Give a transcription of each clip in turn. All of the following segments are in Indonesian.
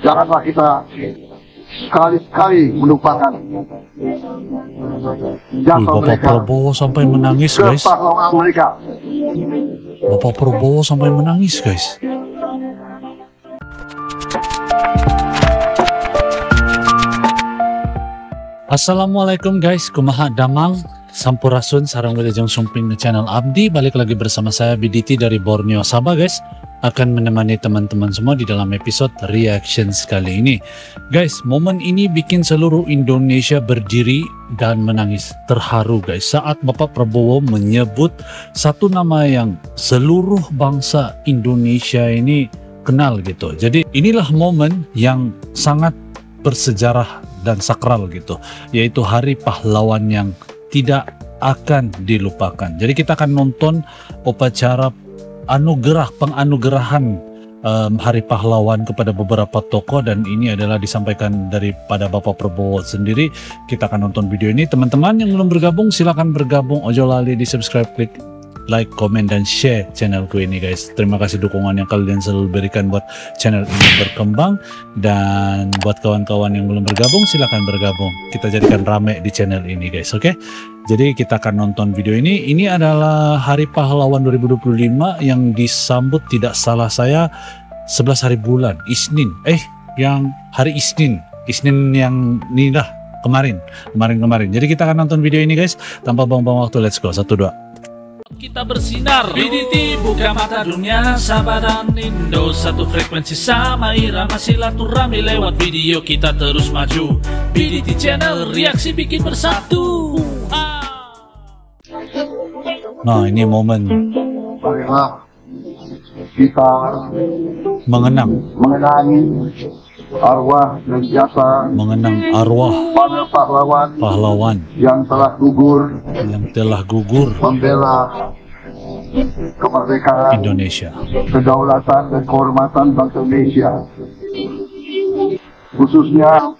Janganlah kita sekali-sekali melupakan jasa Bapak mereka, Prabowo sampai menangis, guys. kepahlawanan mereka. Bapak Prabowo sampai menangis, guys. Assalamualaikum guys, kumaha damang sampurasun sarang wilujeng sumping di channel Abdi. Balik lagi bersama saya BDT dari Borneo Sabah guys. Akan menemani teman-teman semua di dalam episode reaction kali ini. Guys, momen ini bikin seluruh Indonesia berdiri dan menangis terharu guys. Saat Bapak Prabowo menyebut satu nama yang seluruh bangsa Indonesia ini kenal gitu. Jadi inilah momen yang sangat bersejarah dan sakral gitu, yaitu Hari Pahlawan yang tidak akan dilupakan. Jadi kita akan nonton upacara penganugerahan Hari Pahlawan kepada beberapa tokoh, dan ini adalah disampaikan daripada Bapak Prabowo sendiri. Kita akan nonton video ini. Teman-teman yang belum bergabung silakan bergabung, ojo lali di subscribe, klik like, komen, dan share channelku ini guys. Terima kasih dukungan yang kalian selalu berikan buat channel ini berkembang. Dan buat kawan-kawan yang belum bergabung silahkan bergabung, kita jadikan rame di channel ini guys. Oke, jadi kita akan nonton video ini. Ini adalah Hari Pahlawan 2025 yang disambut tidak salah saya 11 hari bulan Isnin, yang hari Isnin yang ini dah kemarin. Jadi kita akan nonton video ini guys tanpa buang-buang waktu. Let's go, 1, 2. Kita bersinar, BDT buka mata dunia, Sabah dan Indo satu frekuensi sama irama silaturahmi, lewat video kita terus maju. BDT channel reaksi bikin bersatu. Nah, ini momen Marilah kita mengenangi arwah dan jasa mengenang arwah para pahlawan yang telah gugur membela kemerdekaan Indonesia, kedaulatan dan kehormatan bangsa Indonesia, khususnya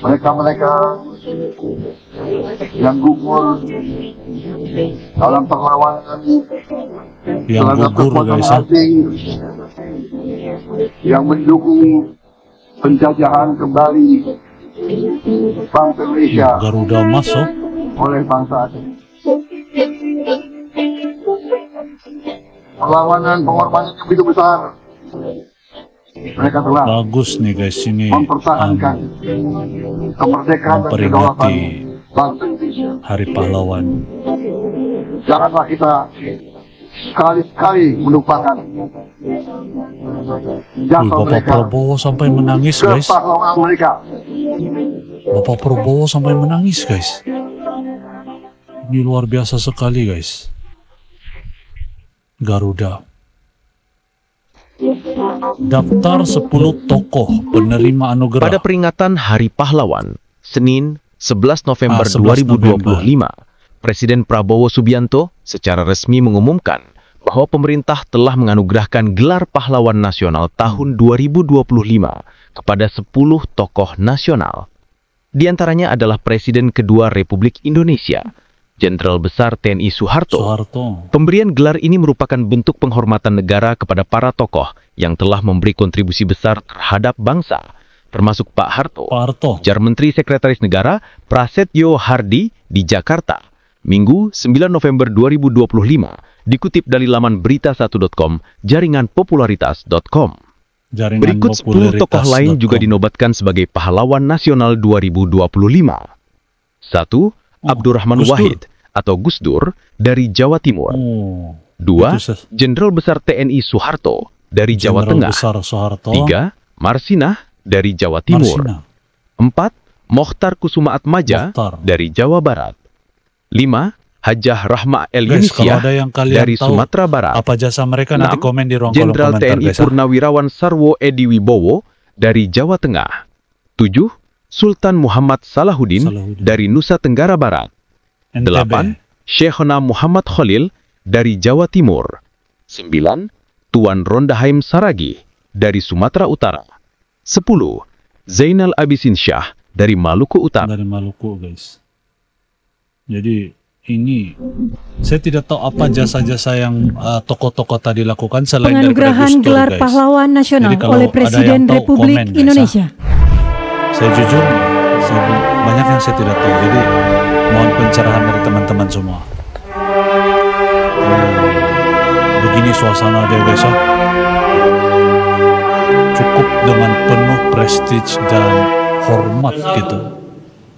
mereka-mereka yang gugur dalam perlawanan terhadap kekuatan asing yang mendukung penjajahan kembali bangsa Indonesia Garuda masuk oleh bangsa asing. Perlawanan pengorbanan yang begitu besar, mereka telah bagus nih guys, ini mempertahankan kemerdekaan dan kedaulatan bangsa Indonesia. Hari Pahlawan. Janganlah kita sekali-sekali melupakan jasa Bapak mereka, Prabowo sampai menangis guys. kepahlawanan mereka. Bapak Prabowo sampai menangis guys. Ini luar biasa sekali guys. Garuda. Daftar 10 tokoh penerima anugerah pada peringatan Hari Pahlawan, Senin 11 November 11 2025, Presiden Prabowo Subianto secara resmi mengumumkan bahwa pemerintah telah menganugerahkan gelar Pahlawan Nasional tahun 2025 kepada 10 tokoh nasional. Di antaranya adalah Presiden kedua Republik Indonesia, Jenderal Besar TNI Soeharto. Pemberian gelar ini merupakan bentuk penghormatan negara kepada para tokoh yang telah memberi kontribusi besar terhadap bangsa, termasuk Pak Harto. Ujar Menteri Sekretaris Negara Prasetyo Hardi di Jakarta, Minggu 9 November 2025, dikutip dari laman berita1.com, jaringan popularitas.com. Berikut 10 tokoh lain juga dinobatkan sebagai Pahlawan Nasional 2025. 1. Abdurrahman Wahid atau Gus Dur dari Jawa Timur. 2. Jenderal Besar TNI Soeharto dari Jawa Tengah. 3. Marsinah dari Jawa Timur. 4. Mokhtar Kusuma Atmaja dari Jawa Barat. 5. Hajah Rahma El Yunisiah dari Sumatera Barat. Apa jasa mereka nanti komen di ruang kolom Jenderal komentar TNI guys. Purnawirawan Sarwo Edi Wibowo dari Jawa Tengah. 7. Sultan Muhammad Salahuddin dari Nusa Tenggara Barat. 8. Syekhona Muhammad Khalil dari Jawa Timur. 9. Tuan Rondahaim Saragi dari Sumatera Utara. 10. Zainal Abidin Shah dari Maluku Utara. Dari Maluku guys. Jadi ini saya tidak tahu apa jasa-jasa yang tokoh-tokoh tadi lakukan selain daripada Penganugerahan Gus Dur, gelar guys. pahlawan nasional Jadi kalau oleh ada Presiden yang tahu, Republik komen, guys, Indonesia. Saya jujur, banyak yang saya tidak tahu. Jadi mohon pencerahan dari teman-teman semua. Begini suasana dia, guys, ya. Cukup dengan penuh prestige dan hormat gitu.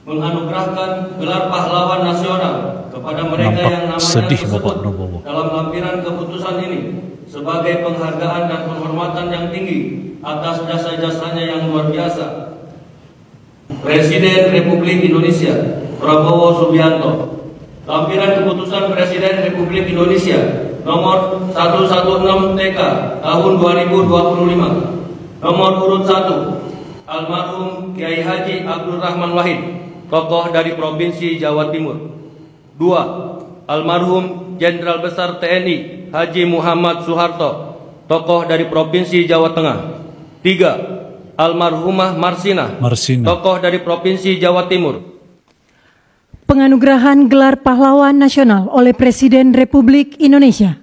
Menganugerahkan gelar pahlawan nasional kepada mereka Nampak yang namanya sedih tersebut Bapak Prabowo. dalam lampiran keputusan ini sebagai penghargaan dan penghormatan yang tinggi atas jasa-jasanya yang luar biasa. Presiden Republik Indonesia Prabowo Subianto. Lampiran keputusan Presiden Republik Indonesia nomor 116 TK tahun 2025. Nomor urut 1 almarhum Kiai Haji Abdul Rahman Wahid, tokoh dari Provinsi Jawa Timur. 2. Almarhum Jenderal Besar TNI Haji Muhammad Soeharto, tokoh dari Provinsi Jawa Tengah. 3. Almarhumah Marsina, tokoh dari Provinsi Jawa Timur. Penganugerahan gelar pahlawan nasional oleh Presiden Republik Indonesia.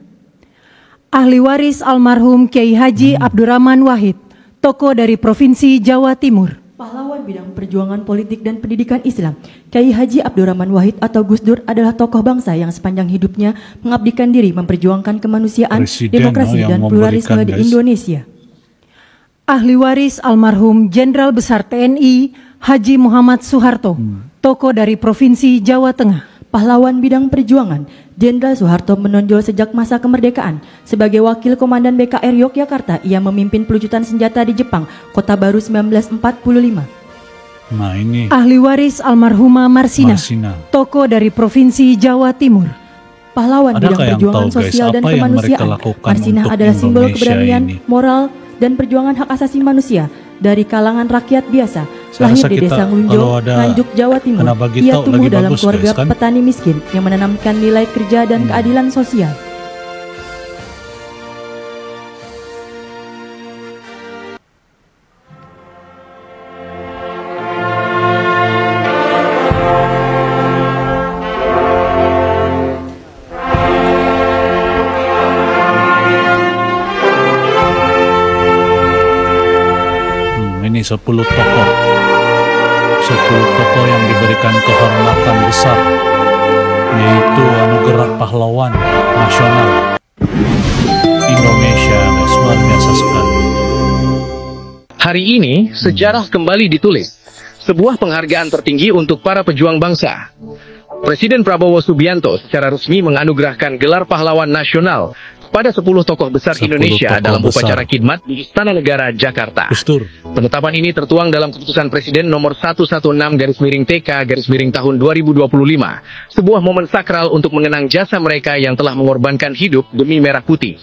Ahli waris almarhum Kiai Haji Abdurrahman Wahid, tokoh dari Provinsi Jawa Timur. Pahlawan bidang perjuangan politik dan pendidikan Islam, Kiai Haji Abdurrahman Wahid atau Gus Dur adalah tokoh bangsa yang sepanjang hidupnya mengabdikan diri memperjuangkan kemanusiaan, demokrasi, dan pluralisme di Indonesia. Ahli waris almarhum Jenderal Besar TNI Haji Muhammad Soeharto, tokoh dari Provinsi Jawa Tengah. Pahlawan bidang perjuangan, Jenderal Soeharto menonjol sejak masa kemerdekaan. Sebagai wakil komandan BKR Yogyakarta, ia memimpin pelucutan senjata di Jepang, Kota Baru 1945. Nah, ini Ahli waris almarhumah Marsina, tokoh dari Provinsi Jawa Timur. Pahlawan bidang perjuangan sosial dan kemanusiaan, Marsina adalah simbol keberanian, moral, dan perjuangan hak asasi manusia dari kalangan rakyat biasa. Lahir di desa Ngunjung, Nganjuk, Jawa Timur, ia tumbuh dalam keluarga petani miskin yang menanamkan nilai kerja dan keadilan sosial. Ini 10 tokoh yang diberikan kehormatan besar, yaitu anugerah pahlawan nasional Indonesia, guys. Luar biasa sekali. Hari ini, sejarah kembali ditulis. Sebuah penghargaan tertinggi untuk para pejuang bangsa. Presiden Prabowo Subianto secara resmi menganugerahkan gelar pahlawan nasional pada 10 tokoh besar Indonesia dalam upacara khidmat di Istana Negara, Jakarta. Penetapan ini tertuang dalam keputusan Presiden nomor 116/TK/tahun 2025. Sebuah momen sakral untuk mengenang jasa mereka yang telah mengorbankan hidup demi merah putih.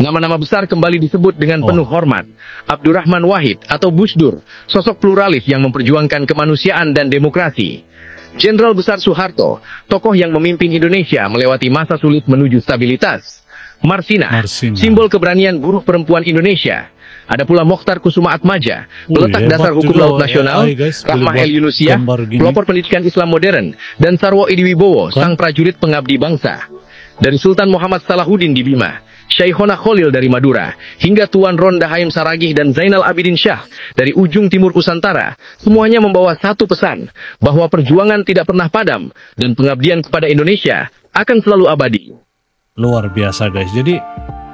Nama-nama besar kembali disebut dengan penuh hormat. Abdurrahman Wahid atau Gus Dur, sosok pluralis yang memperjuangkan kemanusiaan dan demokrasi. Jenderal Besar Soeharto, tokoh yang memimpin Indonesia melewati masa sulit menuju stabilitas. Marsina, simbol keberanian buruh perempuan Indonesia. Ada pula Mokhtar Kusumaatmadja, peletak dasar hukum laut nasional, Rahma El Yunusiah, pelopor pendidikan Islam modern, dan Sarwo Idiwibowo, sang prajurit pengabdi bangsa. Dari Sultan Muhammad Salahuddin di Bima, Syaihona Khalil dari Madura, hingga Tuan Ronda Haim Saragih dan Zainal Abidin Syah dari ujung timur Nusantara, semuanya membawa satu pesan, bahwa perjuangan tidak pernah padam, dan pengabdian kepada Indonesia akan selalu abadi. Luar biasa, guys. Jadi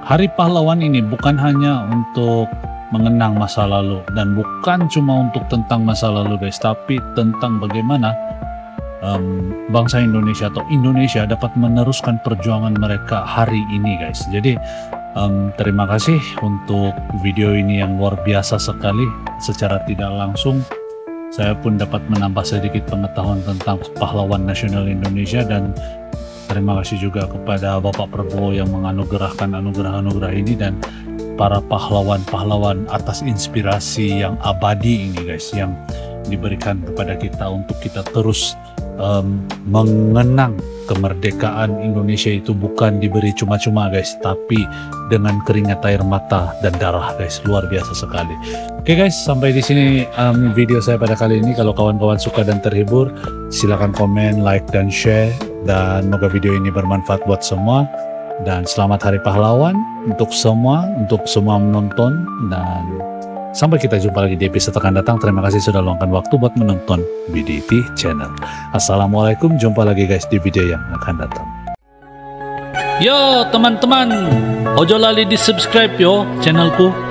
Hari Pahlawan ini bukan hanya untuk mengenang masa lalu, dan bukan cuma untuk tentang masa lalu, guys, tapi tentang bagaimana bangsa Indonesia atau Indonesia dapat meneruskan perjuangan mereka hari ini, guys. Jadi terima kasih untuk video ini yang luar biasa sekali. Secara tidak langsung saya pun dapat menambah sedikit pengetahuan tentang pahlawan nasional Indonesia, dan terima kasih juga kepada Bapak Prabowo yang menganugerahkan anugerah-anugerah ini dan para pahlawan-pahlawan atas inspirasi yang abadi ini, guys, yang diberikan kepada kita untuk kita terus mengenang kemerdekaan Indonesia. Itu bukan diberi cuma-cuma, guys, tapi dengan keringat air mata dan darah, guys. Luar biasa sekali. Oke, guys, sampai di sini video saya pada kali ini. Kalau kawan-kawan suka dan terhibur, silakan komen, like, dan share Dan semoga video ini bermanfaat buat semua. Dan selamat Hari Pahlawan untuk semua menonton. Dan sampai kita jumpa lagi di episode akan datang. Terima kasih sudah luangkan waktu buat menonton BDT Channel. Assalamualaikum, jumpa lagi guys di video yang akan datang. Yo teman-teman, ojo lali di subscribe yo channelku.